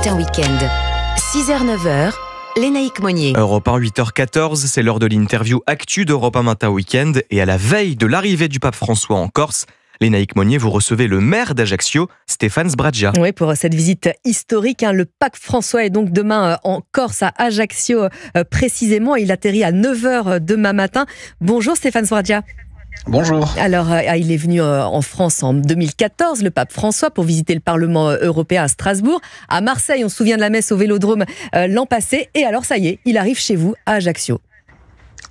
Matin Week-end. 6h-9h, Lénaïque Monnier. Europe 1, 8h14, c'est l'heure de l'interview Actu d'Europe 1 Matin Week-end. Et à la veille de l'arrivée du pape François en Corse, Lénaïque Monnier, vous recevez le maire d'Ajaccio, Stéphane Sbradja. Oui, pour cette visite historique. Le pape François est donc demain en Corse, à Ajaccio précisément. Il atterrit à 9h demain matin. Bonjour Stéphane Sbradja. Bonjour. Alors, il est venu en France en 2014, le pape François, pour visiter le Parlement européen à Strasbourg. À Marseille, on se souvient de la messe au Vélodrome l'an passé. Et alors, ça y est, il arrive chez vous, à Ajaccio.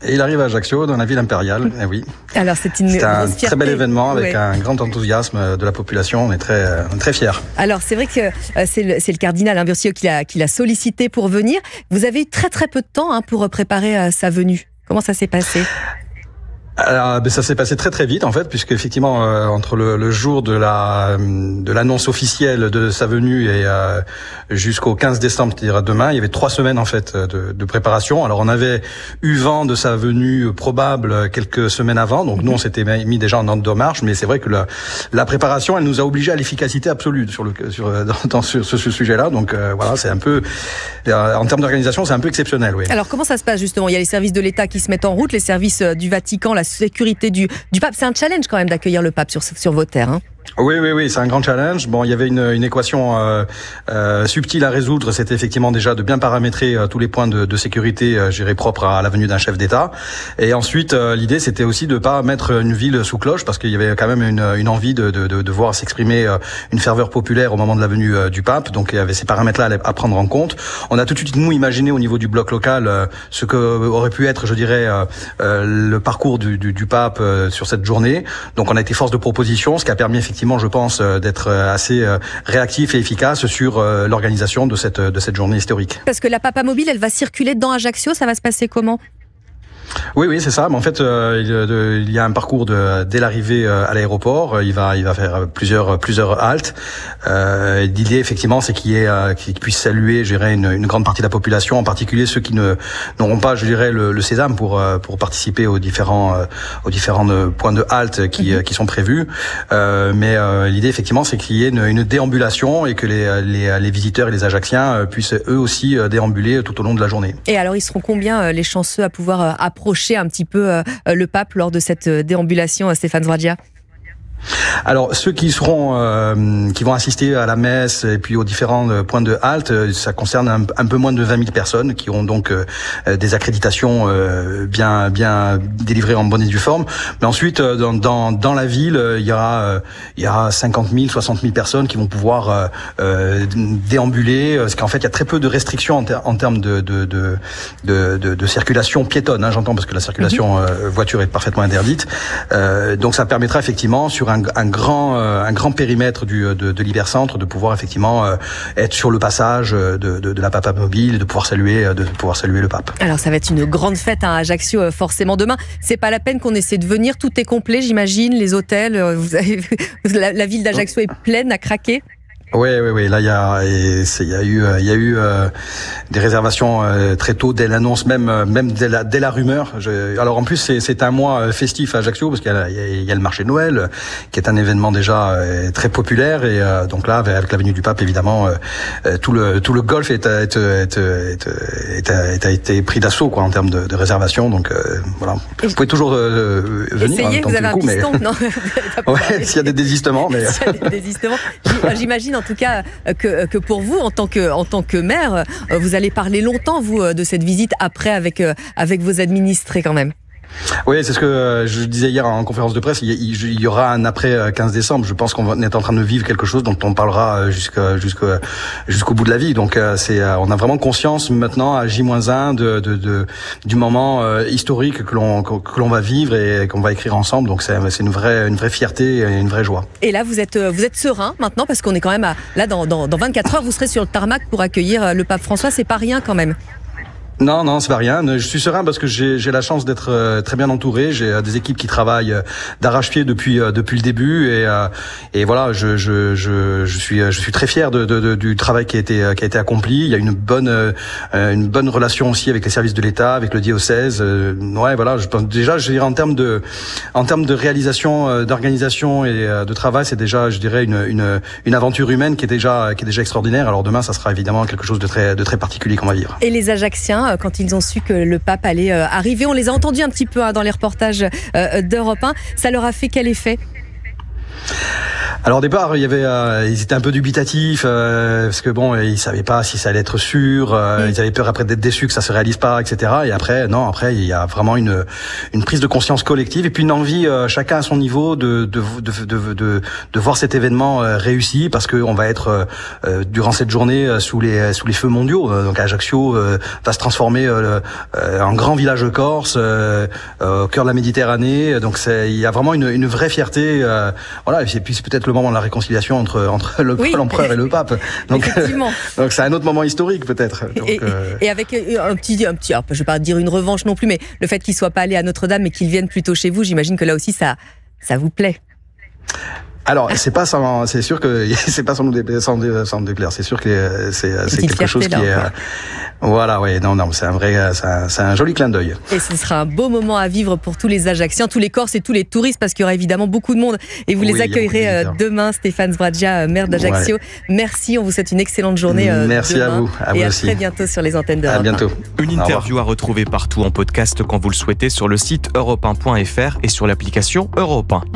Et il arrive à Ajaccio, dans la ville impériale, oui. Alors, c'est un très bel événement avec un grand enthousiasme de la population. On est très fiers. Alors, c'est vrai que c'est le cardinal Burcio qui l'a sollicité pour venir. Vous avez eu très peu de temps pour préparer sa venue. Comment ça s'est passé ? Alors, ça s'est passé très vite en fait, puisque effectivement entre le jour de l'annonce officielle de sa venue et jusqu'au 15 décembre, c'est-à-dire demain, il y avait 3 semaines en fait de préparation. Alors on avait eu vent de sa venue probable quelques semaines avant, donc nous on s'était mis déjà en ordre de marche, mais c'est vrai que la préparation, elle nous a obligés à l'efficacité absolue sur ce sujet-là. Donc voilà, c'est un peu en termes d'organisation, c'est un peu exceptionnel. Oui. Alors comment ça se passe justement ? Il y a les services de l'État qui se mettent en route, les services du Vatican, la sécurité du pape. C'est un challenge quand même d'accueillir le pape sur vos terres. Oui, c'est un grand challenge. Bon, il y avait une équation subtile à résoudre. C'était effectivement déjà de bien paramétrer tous les points de sécurité gérés propres à la venue d'un chef d'État. Et ensuite, l'idée, c'était aussi de pas mettre une ville sous cloche, parce qu'il y avait quand même une envie de voir s'exprimer une ferveur populaire au moment de la venue du pape. Donc, il y avait ces paramètres-là à prendre en compte. On a tout de suite, nous, imaginé au niveau du bloc local ce que aurait pu être, je dirais, le parcours du pape sur cette journée. Donc, on a été force de proposition, ce qui a permis effectivement, je pense, d'être assez réactif et efficace sur l'organisation de cette journée historique. Parce que la Papa Mobile, elle va circuler dans Ajaccio, ça va se passer comment ? Oui, c'est ça. Mais en fait, il y a un parcours dès l'arrivée à l'aéroport. Il va faire plusieurs haltes. L'idée, effectivement, c'est qu'il puisse saluer, je dirais, une grande partie de la population, en particulier ceux qui n'auront pas, je dirais, le sésame pour participer aux différents points de halte qui sont prévus. Mais l'idée, effectivement, c'est qu'il y ait une déambulation et que les visiteurs et les Ajacciens puissent eux aussi déambuler tout au long de la journée. Et alors, ils seront combien les chanceux à pouvoir approcher un petit peu le pape lors de cette déambulation, Stéphane Sbradja ? Alors ceux qui vont assister à la messe et puis aux différents points de halte, ça concerne un peu moins de 20 000 personnes qui ont donc des accréditations bien délivrées en bonne et due forme. Mais ensuite dans la ville, il y aura 50 000, 60 000 personnes qui vont pouvoir déambuler, parce qu'en fait il y a très peu de restrictions en termes de circulation piétonne. J'entends, parce que la circulation voiture est parfaitement interdite. Donc ça permettra effectivement sur un grand périmètre de l'hypercentre de pouvoir effectivement être sur le passage de la Papa Mobile, de pouvoir saluer le pape. Alors ça va être une grande fête à Ajaccio forcément demain. C'est pas la peine qu'on essaie de venir, tout est complet, j'imagine, les hôtels, la ville d'Ajaccio est pleine à craquer. Oui. Là, il y a eu des réservations très tôt dès l'annonce, même dès la rumeur. Alors en plus, c'est un mois festif à Ajaccio, parce qu'il y a le marché de Noël, qui est un événement déjà très populaire. Et donc là, avec la venue du pape, évidemment, tout le golfe a été pris d'assaut, quoi, en termes de réservation. Donc voilà, vous pouvez toujours venir. Essayez, vous avez un piston, non ? Ouais, s'il y a des désistements, mais s'il y a des désistements, j'imagine en tout cas que pour vous, en tant que maire, vous allez parler longtemps, vous, de cette visite après avec vos administrés quand même. Oui, c'est ce que je disais hier en conférence de presse. Il y aura un après 15 décembre. Je pense qu'on est en train de vivre quelque chose dont on parlera jusqu'au bout de la vie. Donc on a vraiment conscience maintenant à J-1 du moment historique que l'on va vivre et qu'on va écrire ensemble. Donc c'est une vraie fierté et une vraie joie. Et là, vous êtes serein maintenant, parce qu'on est quand même dans 24 heures, vous serez sur le tarmac pour accueillir le pape François. C'est pas rien quand même. Non, c'est pas rien. Je suis serein parce que j'ai la chance d'être très bien entouré. J'ai des équipes qui travaillent d'arrache-pied depuis le début et voilà, je suis très fier du travail qui a été accompli. Il y a une bonne relation aussi avec les services de l'État, avec le diocèse. Ouais, voilà, je pense déjà, je dirais en termes de réalisation, d'organisation et de travail, c'est déjà, je dirais, une aventure humaine qui est déjà extraordinaire. Alors demain, ça sera évidemment quelque chose de très particulier qu'on va vivre. Et les Ajacciens, quand ils ont su que le pape allait arriver, on les a entendus un petit peu dans les reportages d'Europe 1, ça leur a fait quel effet ? Alors au départ, ils étaient un peu dubitatifs parce que bon, ils savaient pas si ça allait être sûr. Ils avaient peur après d'être déçus que ça se réalise pas, etc. Et après, il y a vraiment une prise de conscience collective et puis une envie, chacun à son niveau, de voir cet événement réussi, parce que on va être durant cette journée sous les feux mondiaux. Donc Ajaccio va se transformer en grand village corse au cœur de la Méditerranée. Donc il y a vraiment une vraie fierté. Voilà, et puis c'est peut-être le moment de la réconciliation entre l'empereur et le pape. Donc c'est un autre moment historique peut-être. Et avec un petit, alors, je vais pas dire une revanche non plus, mais le fait qu'il soit pas allé à Notre-Dame et qu'il vienne plutôt chez vous, j'imagine que là aussi ça vous plaît. Alors, c'est sûr que c'est pas sans nous déplaire. C'est sûr que c'est quelque chose qui est, voilà, ouais, non, c'est c'est un joli clin d'œil. Et ce sera un beau moment à vivre pour tous les Ajacciens, tous les Corses et tous les touristes, parce qu'il y aura évidemment beaucoup de monde et vous les accueillerez demain. Stéphane Sbragia, maire d'Ajaccio. Ouais. Merci, on vous souhaite une excellente journée. Merci demain, à vous et aussi. À très bientôt sur les antennes d'Europe 1. À bientôt. Une interview à retrouver partout en podcast quand vous le souhaitez sur le site europe1.fr et sur l'application Europe 1.